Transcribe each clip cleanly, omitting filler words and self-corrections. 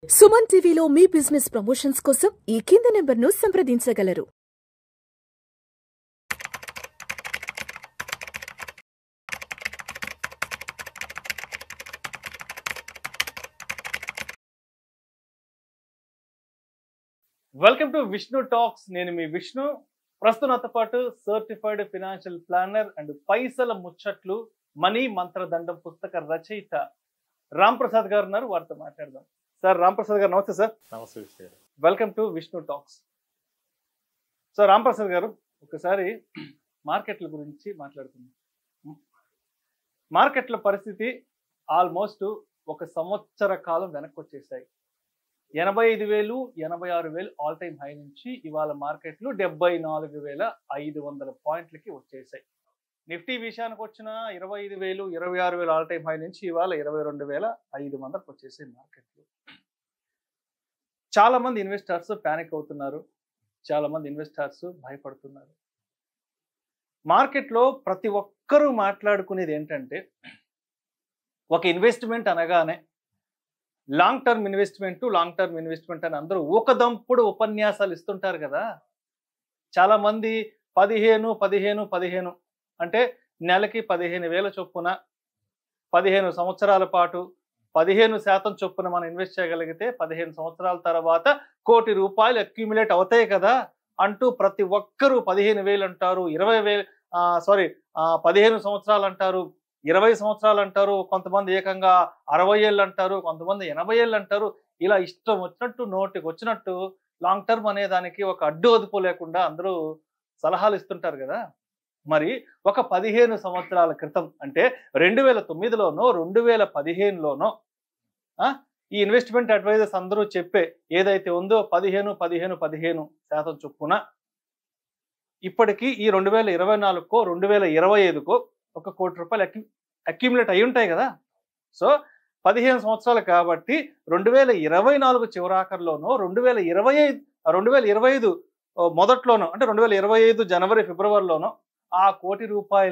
సుమన్ టీవీలో మీ business promotions కోసం ఈ కింది నెంబర్ను సంప్రదించగలరు. Welcome to Vishnu talks. నేను మీ విష్ణు. ప్రస్తుతం నాతో పాటు సర్టిఫైడ్ ఫైనాన్షియల్ ప్లానర్ అండ్ పైసల ముచ్చట్లు మనీ మంత్రదండం పుస్తక రచయిత రామ్ ప్రసాద్ గారు ఉన్నారు. వారితో మాట్లాడదాం. సార్ రామ్ ప్రసాద్ గారు నమస్తే. సార్ నమస్తే. Welcome to Vishnu talks. Sir Ram Prasad గారు, ఒకసారి మార్కెట్ల గురించి మాట్లాడుకుందాం. మార్కెట్ల పరిస్థితి ఆల్మోస్ట్ ఒక సంవత్సర కాలం వెనక్కి వచ్చేసాయి. 85,000 86,000 ఆల్ టైమ్ హై నుంచి ఇవాళ మార్కెట్లు 74,500 పాయింట్లకి వచ్చేసాయి. నిఫ్టీ విషయానికి వచ్చిన 25,000 26,000 ఆల్ టైమ్ హై నుంచి ఇవాళ 22,500కి వచ్చేసాయి మార్కెట్లు. చాలా మంది ఇన్వెస్టర్స్ ప్యానిక్ అవుతున్నారు, చాలా మంది ఇన్వెస్టర్స్ భయపడుతున్నారు. మార్కెట్లో ప్రతి ఒక్కరూ మాట్లాడుకునేది ఏంటంటే, ఒక ఇన్వెస్ట్మెంట్ అనగానే లాంగ్ టర్మ్ ఇన్వెస్ట్మెంట్ అని అందరూ ఊకదంపుడు ఉపన్యాసాలు ఇస్తుంటారు కదా. చాలా మంది 15 అంటే నెలకి 15,000 చొప్పున 15 సంవత్సరాల పాటు 15% చొప్పున మనం ఇన్వెస్ట్ చేయగలిగితే 15 సంవత్సరాల తర్వాత ₹1 కోటి అక్యూములేట్ అవుతాయి కదా అంటూ ప్రతి ఒక్కరూ 15,000 అంటారు, 15 సంవత్సరాలు అంటారు, 20 సంవత్సరాలు అంటారు, కొంతమంది ఏకంగా 60 ఏళ్ళు అంటారు, కొంతమంది 80 ఏళ్ళు అంటారు. ఇలా ఇష్టం వచ్చినట్టు నోటికి వచ్చినట్టు లాంగ్ టర్మ్ అనే దానికి ఒక అడ్డు అదుపు లేకుండా అందరూ సలహాలు ఇస్తుంటారు కదా. మరి ఒక 15 సంవత్సరాల క్రితం అంటే 2009లోనో 2015లోనో ఈ ఇన్వెస్ట్మెంట్ అడ్వైజర్స్ అందరూ చెప్పే ఏదైతే ఉందో 15% చొప్పున ఇప్పటికీ ఈ 2024కో 2025కో ₹1 కోటి అక్యూములేట్ అయి ఉంటాయి కదా. సో 15 సంవత్సరాలు కాబట్టి 2024 చివరాఖరులోనో 2025 మొదట్లోనో అంటే 2025 జనవరి ఫిబ్రవరిలోనో ఆ ₹1 కోటి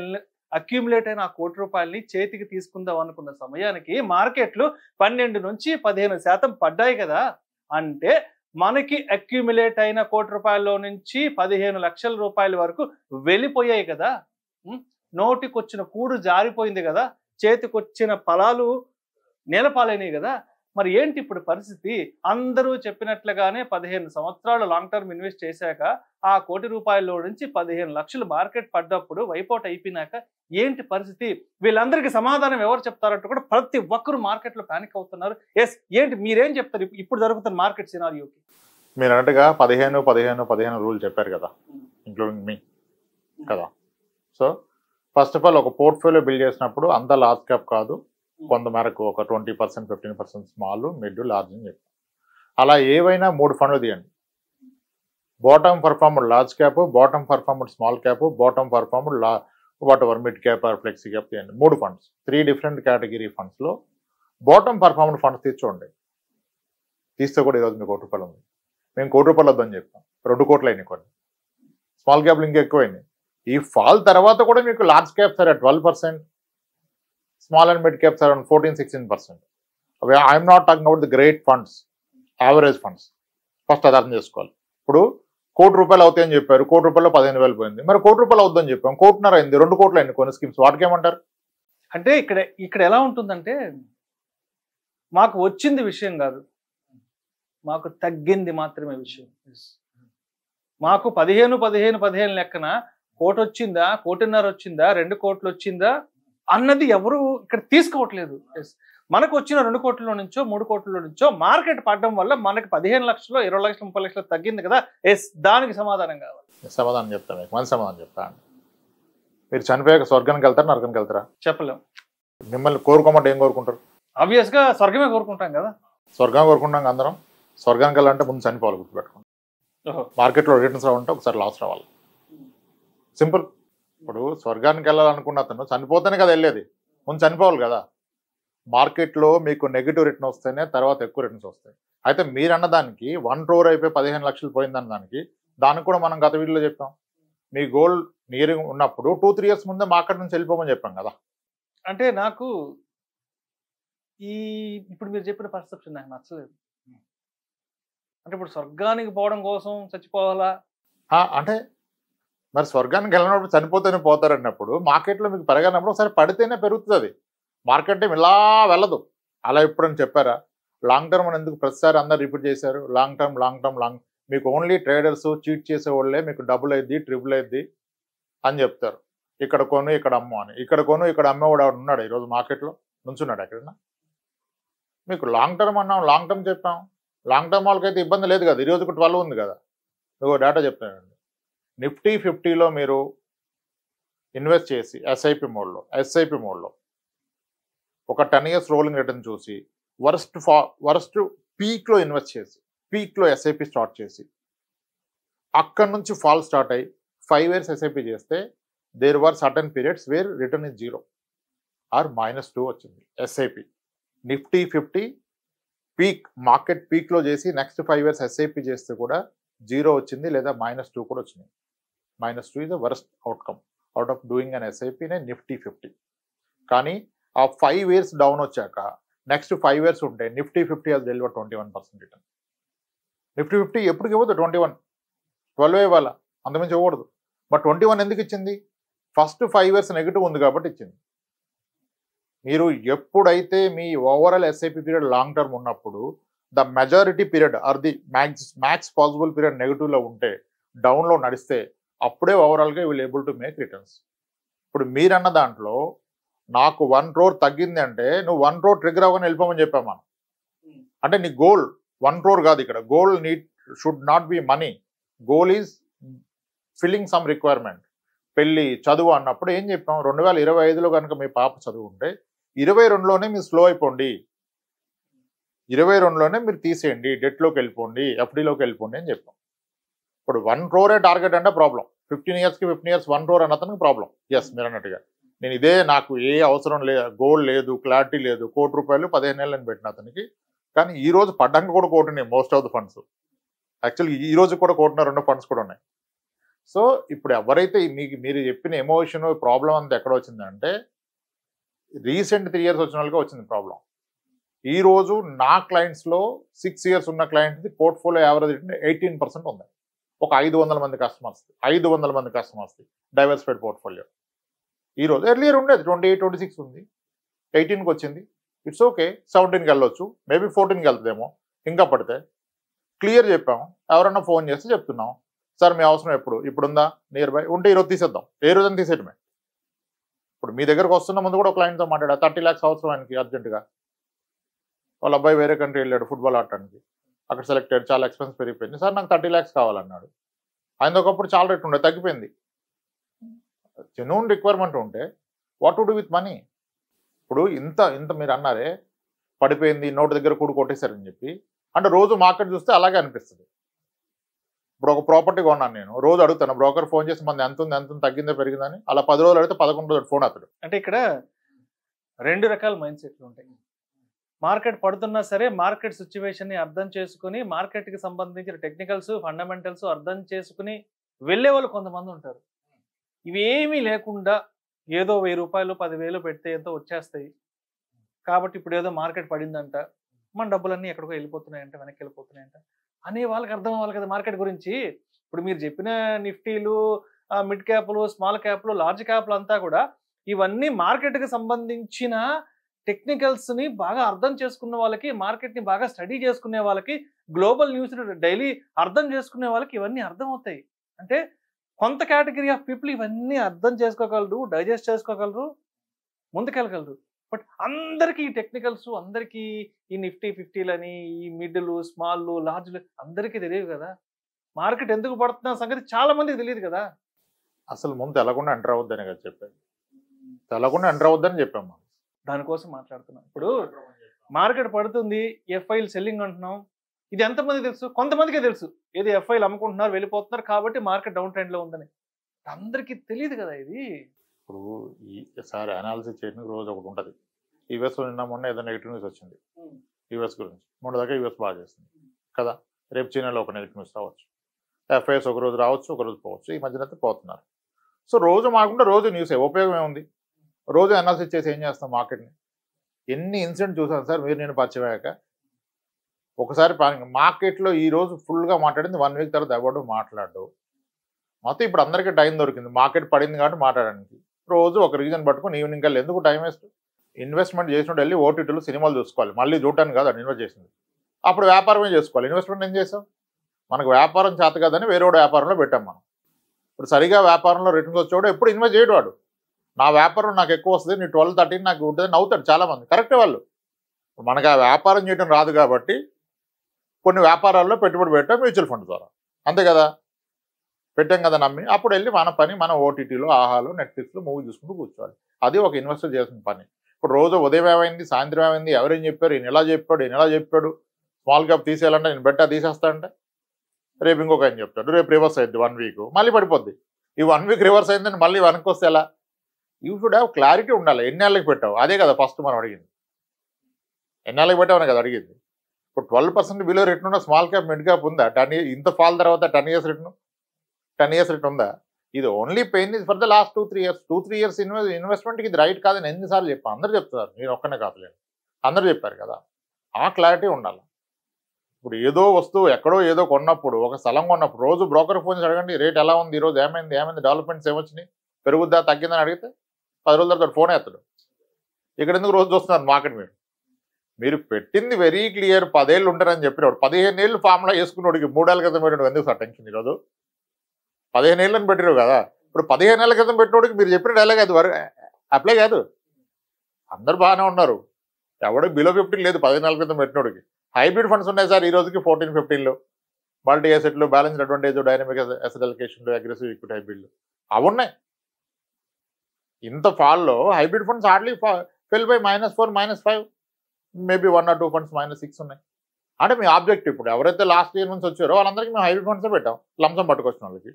అక్యూములేట్ అయిన ఆ ₹1 కోటి చేతికి తీసుకుందాం అనుకున్న సమయానికి మార్కెట్లు 12 నుంచి 15% పడ్డాయి కదా. అంటే మనకి అక్యూములేట్ అయిన ₹1 కోటిలో నుంచి 15 లక్షల రూపాయల వరకు వెళ్ళిపోయాయి కదా. నోటికొచ్చిన కూడు జారిపోయింది కదా, చేతికొచ్చిన ఫలాలు నేలపాలైనవి కదా. మరి ఏంటి ఇప్పుడు పరిస్థితి? అందరూ చెప్పినట్లుగానే 15 సంవత్సరాలు లాంగ్ టర్మ్ ఇన్వెస్ట్ చేశాక ఆ ₹1 కోటిలో నుంచి 15 లక్షలు మార్కెట్ పడ్డప్పుడు వైపౌట్ అయిపోయినాక ఏంటి పరిస్థితి? వీళ్ళందరికీ సమాధానం ఎవరు చెప్తారంటూ కూడా ప్రతి ఒక్కరు మార్కెట్లో పానిక్ అవుతున్నారు. ఏంటి మీరేం చెప్తారు ఇప్పుడు జరుగుతున్న మార్కెట్ సినారియోకి? మీరు అన్నట్టుగా 15 రూల్ చెప్పారు కదా, ఇంక్లూడింగ్ మీ కదా. సో ఫస్ట్ ఆఫ్ ఆల్ ఒక పోర్ట్ఫోలియో బిల్డ్ చేసినప్పుడు అంత లార్జ్ క్యాప్ కాదు, కొంతమేరకు ఒక 20% 15% స్మాల్, మిడ్, లార్జ్ అని చెప్పారు. అలా ఏవైనా 3 ఫండ్లు తీయండి. Bottom performer large cap, bottom performer small cap, bottom performer what ever mid cap or flexi cap తీయండి. 3 ఫండ్స్, 3 డిఫరెంట్ కేటగిరీ ఫండ్స్లో బాటమ్ పర్ఫార్మర్ ఫండ్స్ తీసుకోండి. తీస్తే కూడా ఈరోజు మీకు ₹1 ఉంది. మేము ₹1 కోటి వద్దని చెప్పాం, 2 కోట్లు అయినాయి కొన్ని. స్మాల్ క్యాప్లు ఇంకా ఎక్కువైనాయి. ఈ ఫాల్ తర్వాత కూడా మీకు large caps are 12%, small and mid caps around 14-16%. I'm not talking about the great funds, average funds. First అది అర్థం చేసుకోవాలి. ఇప్పుడు ₹1 కోటి అవుతాయని చెప్పారు, ₹1 కోటిలో 15,000 పోయింది. మరి ₹1 కోటి అవుద్దని చెప్పాం, ₹1.5 కోటి అయింది, 2 కోట్లు అయింది కొన్ని స్కీమ్స్. వాటికి ఏమంటారు? అంటే ఇక్కడ ఎలా ఉంటుందంటే, మాకు వచ్చింది విషయం కాదు, మాకు తగ్గింది మాత్రమే విషయం. మాకు 15 లెక్కన ₹1 కోటి వచ్చిందా, ₹1.5 కోటి వచ్చిందా, ₹2 కోట్లు వచ్చిందా అన్నది ఎవరు ఇక్కడ తీసుకోవట్లేదు. మనకు వచ్చిన 2 కోట్ల నుంచో 3 కోట్ల నుంచో మార్కెట్ పడడం వల్ల మనకి 15 లక్షలు 20 లక్షలు 30 లక్షలు తగ్గింది కదా. దానికి సమాధానం కావాలి. సమాధానం చెప్తాను మీకు, మంచి సమాధానం చెప్తాను. మీరు చనిపోయాక స్వర్గానికి వెళ్తారా, నరకానికి వెళ్తారా? చెప్పలేం. మిమ్మల్ని కోరుకోమంటే ఏం కోరుకుంటారు? ఆబ్వియస్ గా స్వర్గమే కోరుకుంటాం కదా. స్వర్గం కోరుకుంటాం అందరం. స్వర్గానికి వెళ్ళాలంటే ముందు చనిపోవాలి, గుర్తుపెట్టుకోండి. మార్కెట్లో రిటర్న్స్ రావాలంటే ఒకసారి లాస్ రావాలి, సింపుల్. ఇప్పుడు స్వర్గానికి వెళ్ళాలనుకున్న అతను చనిపోతేనే కదా వెళ్ళేది, ముందు చనిపోవాలి కదా. మార్కెట్లో మీకు నెగిటివ్ రిటర్న్ వస్తేనే తర్వాత ఎక్కువ రిటర్న్స్ వస్తాయి. అయితే మీరు అన్నదానికి 1 crore అయిపోయి 15 లక్షలు పోయిందన్న దానికి కూడా మనం గత వీడియోలో చెప్పాం. మీ గోల్డ్ నియరింగ్ ఉన్నప్పుడు 2-3 years ముందే మార్కెట్ నుంచి వెళ్ళిపోమని చెప్పాం కదా. అంటే నాకు ఇప్పుడు మీరు చెప్పిన పర్సెప్షన్ నాకు నచ్చలేదు. అంటే ఇప్పుడు స్వర్గానికి పోవడం కోసం చచ్చిపోవాలా? అంటే మరి స్వర్గానికి వెళ్ళినప్పుడు చనిపోతేనే పోతారన్నప్పుడు మార్కెట్లో మీకు పెరగనప్పుడు ఒకసారి పడితేనే పెరుగుతుంది. అది మార్కెట్ టైం ఇలా వెళ్ళదు. అలా ఎప్పుడని చెప్పారా? లాంగ్ టర్మ్ అని ఎందుకు ప్రతిసారి అందరు రిపీట్ చేశారు? లాంగ్ టర్మ్ మీకు ఓన్లీ ట్రేడర్స్ చీట్ చేసే వాళ్ళే మీకు డబుల్ అయింది, ట్రిపుల్ అయింది అని చెప్తారు. ఇక్కడ కొను ఇక్కడ అమ్ము అని. ఇక్కడ కొను ఇక్కడ అమ్మేవాడు ఎవడు ఉన్నాడు ఈరోజు మార్కెట్లో? నుంచున్నాడు ఎక్కడన్నా? మీకు లాంగ్ టర్మ్ అన్నాం, లాంగ్ టర్మ్ చెప్పాం. లాంగ్ టర్మ్ వాళ్ళకైతే ఇబ్బంది లేదు కదా. ఈరోజుకు 12 ఉంది కదా. నువ్వు డేటా చెప్తానండి. నిఫ్టీ 50లో మీరు ఇన్వెస్ట్ చేసి ఎస్ఐపి మోడ్లో ఒక 10 years రోలింగ్ రిటర్న్ చూసి వరస్ట్ పీక్లో ఇన్వెస్ట్ చేసి పీక్లో ఎస్ఐపి స్టార్ట్ చేసి అక్కడ నుంచి ఫాల్ స్టార్ట్ అయ్యి 5 years ఎస్ఐపి చేస్తే there were certain periods where return is 0 or -2 వచ్చింది ఎస్ఐపి. నిఫ్టీ 50 పీక్ మార్కెట్ పీక్లో చేసి నెక్స్ట్ 5 years ఎస్ఐపి చేస్తే కూడా 0 వచ్చింది, లేదా -2 కూడా వచ్చింది. -2 is the worst outcome out of doing an SIP in a Nifty 50. కానీ ఆ 5 years డౌన్ వచ్చాక నెక్స్ట్ 5 years ఉంటే Nifty 50 has delivered 21% return. Nifty 50 ఎప్పటికి ఇవ్వదు 21, 12 ఇవ్వాలా, అంతమించి ఇవ్వకూడదు. బట్ 21 ఎందుకు ఇచ్చింది? ఫస్ట్ 5 years నెగిటివ్ ఉంది కాబట్టి ఇచ్చింది. మీరు ఎప్పుడైతే మీ overall SIP period long term ఉన్నప్పుడు the majority period are the max possible period నెగిటివ్లో ఉంటే, డౌన్లో నడిస్తే, అప్పుడే ఓవరాల్గా will able to make returns. ఇప్పుడు మీరన్న దాంట్లో నాకు 1 crore తగ్గింది అంటే నువ్వు 1 crore ట్రిగర్ అవ్వగానే వెళ్ళిపోమని చెప్పాం మనం. అంటే నీ గోల్ 1 crore కాదు. ఇక్కడ goal should not be money. Goal is filling some requirement. పెళ్ళి, చదువు అన్నప్పుడు ఏం చెప్పాం? 2025లో కనుక మీ పాప చదువు ఉంటే 22లోనే మీరు స్లో అయిపోండి, 22లోనే మీరు తీసేయండి, డెట్లోకి వెళ్ళిపోండి, ఎఫ్డీలోకి వెళ్ళిపోండి అని చెప్పాం. ఇప్పుడు 1 crore టార్గెట్ అంటే ప్రాబ్లం. 15 years 1 crore అన్న అతనికి ప్రాబ్లం. ఎస్, మీరు అన్నట్టుగా నేను ఇదే, నాకు ఏ అవసరం లేదు, గోల్ లేదు, క్లారిటీ లేదు, ₹1 కోటి 15 ఏళ్ళని పెట్టిన అతనికి. కానీ ఈ రోజు పడ్డానికి కూడా కోటినాయి most of the funds. Actually ఈ రోజు కూడా కోటిన 2 ఫండ్స్ కూడా ఉన్నాయి. సో ఇప్పుడు ఎవరైతే మీరు చెప్పిన ఎమోషన్ ప్రాబ్లం అంతా ఎక్కడ వచ్చిందంటే రీసెంట్ 3 years వచ్చిన వాళ్ళకి వచ్చింది ప్రాబ్లం. ఈ రోజు నా క్లయింట్స్లో 6 years ఉన్న క్లయింట్స్ది పోర్ట్ఫోలియో యావరేజ్ 18% ఉంది. ఒక 500 మంది కస్టమర్స్ది డైవర్సిఫైడ్ పోర్ట్ఫోలియో. ఈరోజు ఎర్లియర్ ఉండేది 28, 26 ఉంది, 18కి వచ్చింది. ఇట్స్ ఓకే, 17కి వెళ్ళొచ్చు, మేబీ 14కి వెళ్తుందేమో ఇంకా పడితే. క్లియర్ చెప్పాము. ఎవరన్నా ఫోన్ చేస్తే చెప్తున్నాం, సార్ మీ అవసరం ఇప్పుడుందా, నియర్ బై ఉంటే ఈరోజు తీసేద్దాం, ఏ రోజున తీసేయటమే. ఇప్పుడు మీ దగ్గరకు వస్తున్న ముందు కూడా ఒక క్లయింట్తో మాట్లాడా, 30 lakhs అవసరం ఆయనకి అర్జెంటుగా. వాళ్ళ అబ్బాయి వేరే కంట్రీ వెళ్ళాడు ఫుట్బాల్ ఆడటానికి, అక్కడ సెలెక్ట్ అయ్యాడు, చాలా ఎక్స్పెన్స్ పెరిగిపోయింది, సార్ నాకు 30 lakhs కావాలన్నాడు. ఆయన ఒకప్పుడు చాలా రేట్ ఉండే, తగ్గిపోయింది. జెన్యూన్ రిక్వైర్మెంట్ ఉంటే what to do with money? ఇప్పుడు ఇంత మీరు అన్నారే పడిపోయింది, నోటి దగ్గర కూడు కొట్టేశారని చెప్పి, అంటే రోజు మార్కెట్ చూస్తే అలాగే అనిపిస్తుంది. ఇప్పుడు ఒక ప్రాపర్టీ కొన్నాను నేను, రోజు అడుగుతాను బ్రోకర్ ఫోన్ చేసి మంది ఎంత ఉంది తగ్గిందో పెరిగిందని. అలా 10 రోజులు అడిగితే 11 రోజులు ఫోన్ అతడు. అంటే ఇక్కడ 2 రకాల మైండ్ సెట్లు ఉంటాయి. మార్కెట్ పడుతున్నా సరే మార్కెట్ సిచ్యువేషన్ని అర్థం చేసుకుని, మార్కెట్కి సంబంధించిన టెక్నికల్స్, ఫండమెంటల్స్ అర్థం చేసుకుని వెళ్ళే వాళ్ళు కొంతమంది ఉంటారు. ఇవేమీ లేకుండా ఏదో ₹1000, 10,000 పెడితే ఎంతో వచ్చేస్తాయి కాబట్టి ఇప్పుడు ఏదో మార్కెట్ పడిందంట, మన డబ్బులన్నీ ఎక్కడికో వెళ్ళిపోతున్నాయంట, వెనక్కి వెళ్ళిపోతున్నాయంట అనే వాళ్ళకి అర్థం అవ్వాలి కదా మార్కెట్ గురించి. ఇప్పుడు మీరు చెప్పిన నిఫ్టీలు, మిడ్ క్యాప్లు, స్మాల్ క్యాప్లు, లార్జ్ క్యాప్లు అంతా కూడా ఇవన్నీ మార్కెట్కి సంబంధించిన టెక్నికల్స్ని బాగా అర్థం చేసుకున్న వాళ్ళకి, మార్కెట్ని బాగా స్టడీ చేసుకునే వాళ్ళకి, గ్లోబల్ న్యూస్ డైలీ అర్థం చేసుకునే వాళ్ళకి ఇవన్నీ అర్థం అవుతాయి. అంటే కొంత కేటగిరీ ఆఫ్ పీపుల్ ఇవన్నీ అర్థం చేసుకోగలరు, డైజెస్ట్ చేసుకోగలరు, ముందుకెళ్ళగలరు. బట్ అందరికీ ఈ టెక్నికల్స్, అందరికీ ఈ నిఫ్టీ 50లని, ఈ మిడ్లు, స్మాల్లు, లార్జ్లు అందరికీ తెలియదు కదా. మార్కెట్ ఎందుకు పడుతున్న సంగతి చాలా మందికి తెలియదు కదా. అసలు ముందు తెలకుండా ఎంటర్ అవద్దని కదా చెప్పాను, తెలకుండా ఎంటర్ అవద్దని చెప్పాము. దానికోసం మాట్లాడుతున్నాం. ఇప్పుడు మార్కెట్ పడుతుంది, ఎఫ్ఐలు సెల్లింగ్ అంటున్నాం, ఇది ఎంతమంది తెలుసు? కొంతమందికే తెలుసు, ఏది ఎఫ్ఐలు అమ్ముకుంటున్నారు, వెళ్ళిపోతున్నారు కాబట్టి మార్కెట్ డౌన్ ట్రెండ్లో ఉందని. అందరికీ తెలియదు కదా ఇది. ఇప్పుడు ఈసారి అనాలిసిస్ చేయడానికి రోజు ఒకటి ఉంటుంది. యూఎస్లో మొన్న ఏదో నెగిటివ్ న్యూస్ వచ్చింది యూఎస్ గురించి, మొన్న దాకా యూఎస్ బాగా చేస్తుంది కదా. రేపు చైనాలో ఒక నెగిటివ్ న్యూస్ రావచ్చు, ఎఫ్ఐఎస్ ఒక రోజు రావచ్చు, ఒక రోజు పోవచ్చు. ఈ మధ్యన అయితే పోతున్నారు. సో రోజు మాకుండా రోజు న్యూసే, ఉపయోగం ఏముంది? రోజు అనాలిసిస్ చేసి ఏం చేస్తాం మార్కెట్ని? ఎన్ని ఇన్సిడెంట్ చూసాను సార్ మీరు నేను పరిచయమయ్యాక. ఒకసారి మార్కెట్లో ఈ రోజు ఫుల్గా మాట్లాడింది 1 వీక్ తర్వాత ఎవడు మాట్లాడు. మొత్తం ఇప్పుడు అందరికీ టైం దొరికింది, మార్కెట్ పడింది కాబట్టి మాట్లాడడానికి. రోజు ఒక రీజన్ పట్టుకుని ఈవినింగ్ కల్లా ఎందుకు టైం వేస్ట్? ఇన్వెస్ట్మెంట్ చేసినట్టు వెళ్ళి ఓటీటీలు సినిమాలు చూసుకోవాలి, మళ్ళీ చూడటానికి కాదు ఇన్వెస్ట్ చేసింది. అప్పుడు వ్యాపారమే చేసుకోవాలి. ఇన్వెస్ట్మెంట్ ఏం చేసాం? మనకు వ్యాపారం చేత కదని వేరే వ్యాపారంలో పెట్టాం మనం. ఇప్పుడు సరిగా వ్యాపారంలో రిటర్న్స్ వచ్చేవాడు ఎప్పుడు ఇన్వెస్ట్ చేయడు. వాడు నా వ్యాపారం నాకు ఎక్కువ వస్తుంది, నీ 12, 13 నాకు ఉంటుంది నవ్వుతాడు చాలామంది. కరెక్టే వాళ్ళు. మనకు ఆ వ్యాపారం చేయడం రాదు కాబట్టి కొన్ని వ్యాపారాల్లో పెట్టుబడి పెట్టాం మ్యూచువల్ ఫండ్ ద్వారా, అంతే కదా, పెట్టాం కదా నమ్మి. అప్పుడు వెళ్ళి మన పని మన ఓటీటీలో, ఆహాలో, నెట్ఫ్లిక్స్లో మూవీ చూసుకుంటూ కూర్చోవాలి. అది ఒక ఇన్వెస్టర్ చేసిన పని. ఇప్పుడు రోజు ఉదయం ఏమైంది, సాయంత్రం ఏమైంది, ఎవరేం చెప్పారు, ఈయన ఎలా చెప్పాడు, ఈయన ఎలా చెప్పాడు, స్మాల్ క్యాప్ తీసేయాలంటే నేను బెట్టా తీసేస్తా అంటే రేపు ఇంకొక ఆయన చెప్తాడు, రేపు రివర్స్ అయింది 1 వీక్, మళ్ళీ పడిపోద్ది. ఈ 1 వీక్ రివర్స్ అయిందని మళ్ళీ వెనక్కి వస్తే ఎలా? యూ షుడ్ హ్యావ్ క్లారిటీ ఉండాలి. ఎన్నేళ్ళకి పెట్టావు, అదే కదా ఫస్ట్ మనం అడిగింది. ఎన్నేళ్ళకి పెట్టామని కదా అడిగింది. ఇప్పుడు 12% బిలో రిటర్న్ ఉన్న స్మాల్ క్యాప్, మిడ్ క్యాప్ ఉందా? 10 years ఇంత ఫాల్ తర్వాత 10 years రిటర్న్, 10 years రిటర్న్ ఉందా? ఇది only pain is for the last 2-3 years. 2-3 years ఇన్వెస్ట్మెంట్కి ఇది రైట్ కాదని ఎన్నిసార్లు చెప్పాను. అందరూ చెప్తారు, నేను ఒక్కనే కాదులేను, అందరూ చెప్పారు కదా. ఆ క్లారిటీ ఉండాలి. ఇప్పుడు ఏదో వస్తువు ఎక్కడో ఏదో కొన్నప్పుడు, ఒక స్థలం కొన్నప్పుడు రోజు బ్రోకర్ ఫోన్ అడగండి, రేట్ ఎలా ఉంది, ఈరోజు ఏమైంది, డెవలప్మెంట్స్ ఏమొచ్చినాయి, పెరుగుద్దా తగ్గిందని అడిగితే 10 రోజుల తర్వాత ఫోన్ ఎత్తాడు. ఇక్కడ ఎందుకు రోజు చూస్తున్నారు మార్కెట్? మీరు పెట్టింది వెరీ క్లియర్, 10 ఏళ్ళు ఉంటారని చెప్పినప్పుడు 15 ఏళ్ళు ఫార్ములా వేసుకున్నోడికి 3 ఏళ్ళ క్రితం పెట్టాడు ఎందుకు సార్ టెన్షన్? ఈరోజు 15 ఏళ్ళని పెట్టారు కదా. ఇప్పుడు 15 ఏళ్ళ క్రితం పెట్టినోడికి మీరు చెప్పిన డైలాగ్ అది అప్లై కాదు. అందరు బాగానే ఉన్నారు, ఎవడో బిలో 15 లేదు 15 ఏళ్ళ క్రితం పెట్టినోడికి. హైబ్రిడ్ ఫండ్స్ ఉన్నాయి సార్ ఈ రోజుకి 14-15లో, మల్టీ అసెట్లు, బ్యాలెన్స్డ్ అడ్వాంటేజ్, డైనమిక్ అసెట్ అలొకేషన్లు, అగ్రెసివ్ ఈక్విటీ హైబ్రిడ్లు అవి ఉన్నాయి. ఇంత ఫాల్లో hybrid funds hardly fell by -4, -5, maybe 1 or 2 funds -6 ఉన్నాయి. అంటే మీ ఆబ్జెక్ట్ ఇప్పుడు ఎవరైతే లాస్ట్ ఇయర్ నుంచి వచ్చారో వాళ్ళందరికీ మేము హైబ్రిడ్ ఫండ్సే పెట్టాం, లంసం పట్టుకొచ్చిన వాళ్ళకి.